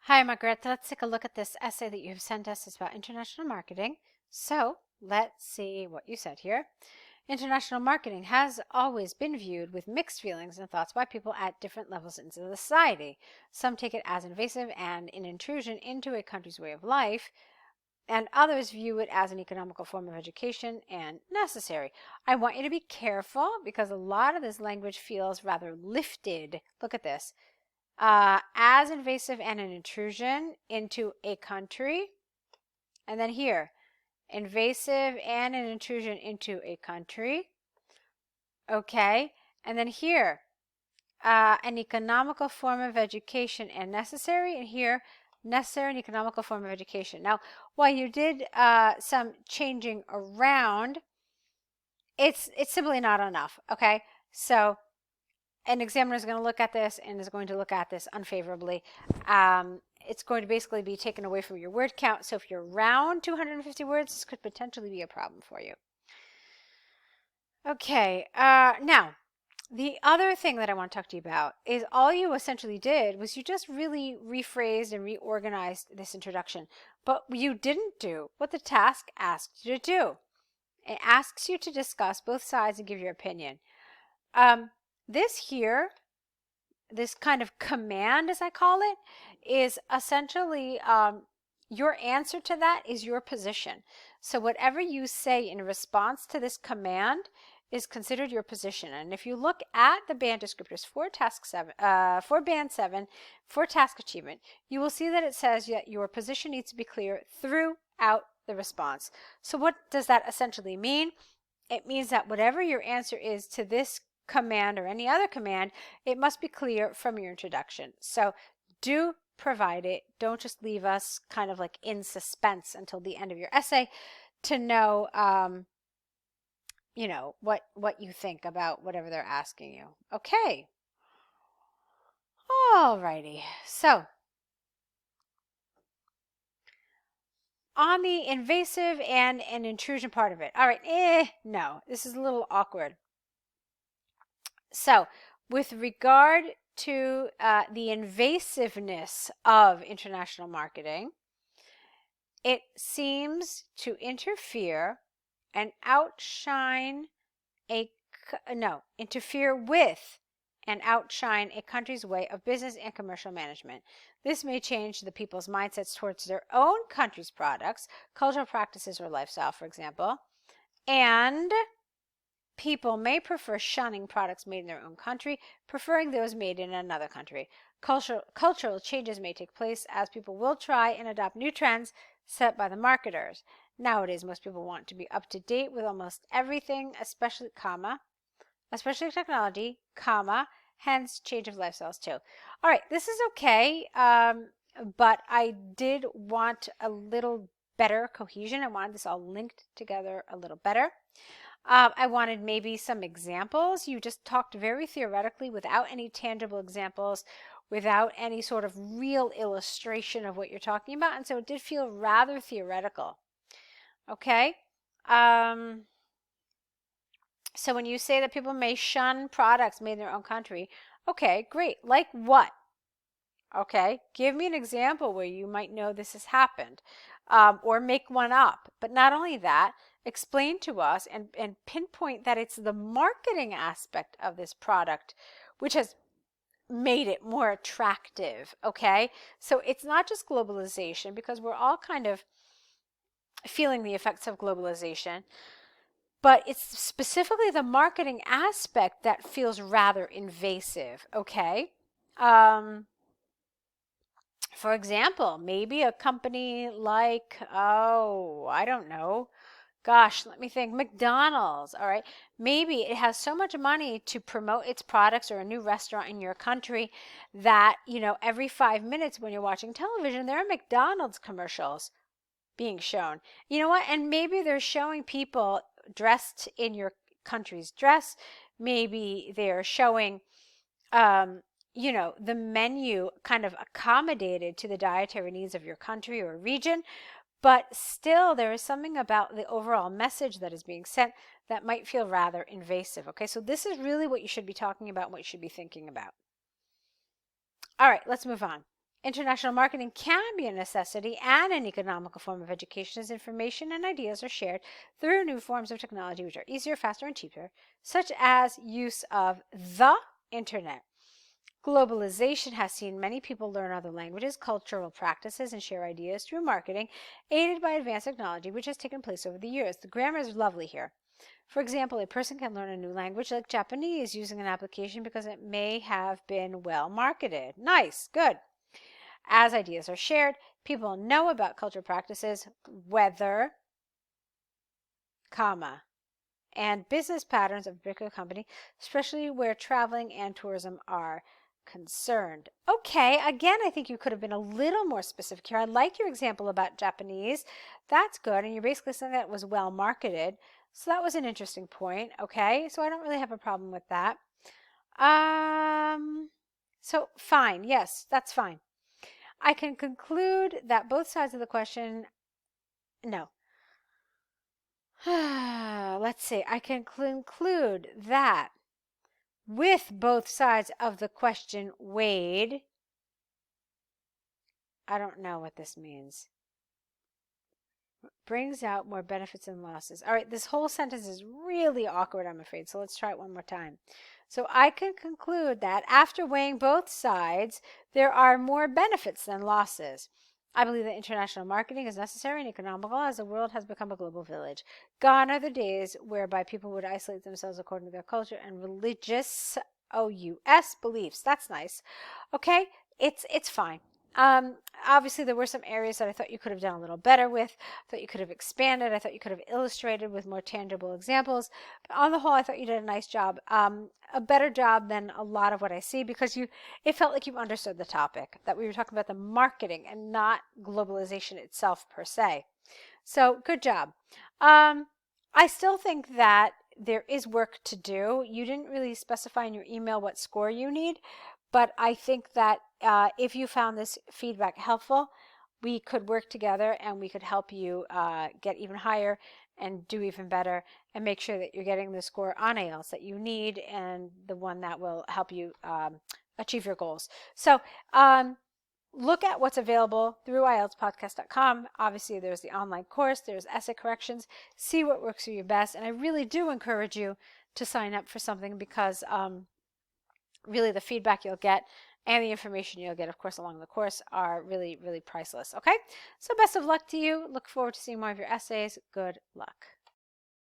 Hi, Magret. Let's take a look at this essay that you have sent us. It's about international marketing. So let's see what you said here. International marketing has always been viewed with mixed feelings and thoughts by people at different levels in society. Some take it as invasive and an intrusion into a country's way of life, and others view it as an economical form of education and necessary. I want you to be careful because a lot of this language feels rather lifted. Look at this. As invasive and an intrusion into a country. And then here, invasive and an intrusion into a country. Okay. And then here, an economical form of education and necessary. And here, necessary and economical form of education. Now, while you did some changing around, it's simply not enough. Okay. So an examiner is going to look at this and is going to look at this unfavorably. It's going to basically be taken away from your word count. So if you're around 250 words, this could potentially be a problem for you. Okay, now, the other thing that I want to talk to you about is all you essentially did was you just really rephrased and reorganized this introduction. But you didn't do what the task asked you to do. It asks you to discuss both sides and give your opinion. This kind of command, as I call it, is essentially your answer to that is your position. So whatever you say in response to this command is considered your position. And if you look at the band descriptors for band 7 for task achievement, you will see that it says that your position needs to be clear throughout the response. So what does that essentially mean? It means that whatever your answer is to this command or any other command, it must be clear from your introduction. So do provide it. Don't just leave us kind of like in suspense until the end of your essay to know, what you think about whatever they're asking you. Okay. Alrighty. So on the invasive and an intrusion part of it. All right. No, this is a little awkward. So with regard to the invasiveness of international marketing, it seems to interfere and interfere with and outshine a country's way of business and commercial management. This may change the people's mindsets towards their own country's products, cultural practices, or lifestyle, for example, and people may prefer shunning products made in their own country, preferring those made in another country. Cultural changes may take place as people will try and adopt new trends set by the marketers. Nowadays, most people want to be up to date with almost everything, especially technology, hence change of lifestyles too. All right, this is okay, but I did want a little better cohesion. I wanted this all linked together a little better. I wanted maybe some examples. You just talked very theoretically without any tangible examples, without any sort of real illustration of what you're talking about. And so it did feel rather theoretical. Okay. So when you say that people may shun products made in their own country, okay, great. Like what? Okay, give me an example where you might know this has happened, or make one up. But not only that, explain to us and pinpoint that it's the marketing aspect of this product which has made it more attractive. Okay, so it's not just globalization, because we're all kind of feeling the effects of globalization, but it's specifically the marketing aspect that feels rather invasive. Okay. For example, maybe a company like, I don't know, gosh, let me think, McDonald's, all right? Maybe it has so much money to promote its products or a new restaurant in your country that, every 5 minutes when you're watching television, there are McDonald's commercials being shown. You know what? And maybe they're showing people dressed in your country's dress. Maybe they're showing the menu kind of accommodated to the dietary needs of your country or region, but still there is something about the overall message that is being sent that might feel rather invasive. Okay, so this is really what you should be talking about and what you should be thinking about. All right, let's move on. International marketing can be a necessity and an economical form of education as information and ideas are shared through new forms of technology which are easier, faster, and cheaper, such as use of the internet. Globalization has seen many people learn other languages, cultural practices, and share ideas through marketing, aided by advanced technology, which has taken place over the years. The grammar is lovely here. For example, a person can learn a new language like Japanese using an application because it may have been well marketed. Nice, good. As ideas are shared, people know about cultural practices, weather, comma, and business patterns of a particular company, especially where traveling and tourism are concerned. Okay, again, I think you could have been a little more specific here. I like your example about Japanese. That's good. And you're basically saying that it was well marketed. So that was an interesting point. Okay, so I don't really have a problem with that. So fine. Yes, that's fine. I can conclude that both sides of the question, no. Let's see. I can conclude that with both sides of the question weighed, I don't know what this means. Brings out more benefits than losses. All right, this whole sentence is really awkward, I'm afraid. So let's try it one more time. So I can conclude that after weighing both sides, there are more benefits than losses. I believe that international marketing is necessary and economical as the world has become a global village. Gone are the days whereby people would isolate themselves according to their culture and religious OUS beliefs. That's nice. Okay, it's fine. Obviously, there were some areas that I thought you could have done a little better with. I thought you could have expanded. I thought you could have illustrated with more tangible examples. But on the whole, I thought you did a nice job, a better job than a lot of what I see because it felt like you understood the topic, that we were talking about the marketing and not globalization itself per se. So good job. I still think that there is work to do. You didn't really specify in your email what score you need, but I think that if you found this feedback helpful, we could work together and we could help you get even higher and do even better and make sure that you're getting the score on IELTS that you need and the one that will help you achieve your goals. So look at what's available through IELTSpodcast.com. Obviously, there's the online course, there's essay corrections. See what works for you best. And I really do encourage you to sign up for something because really the feedback you'll get and the information you'll get, of course, along the course are really, really priceless. Okay? So best of luck to you. Look forward to seeing more of your essays. Good luck.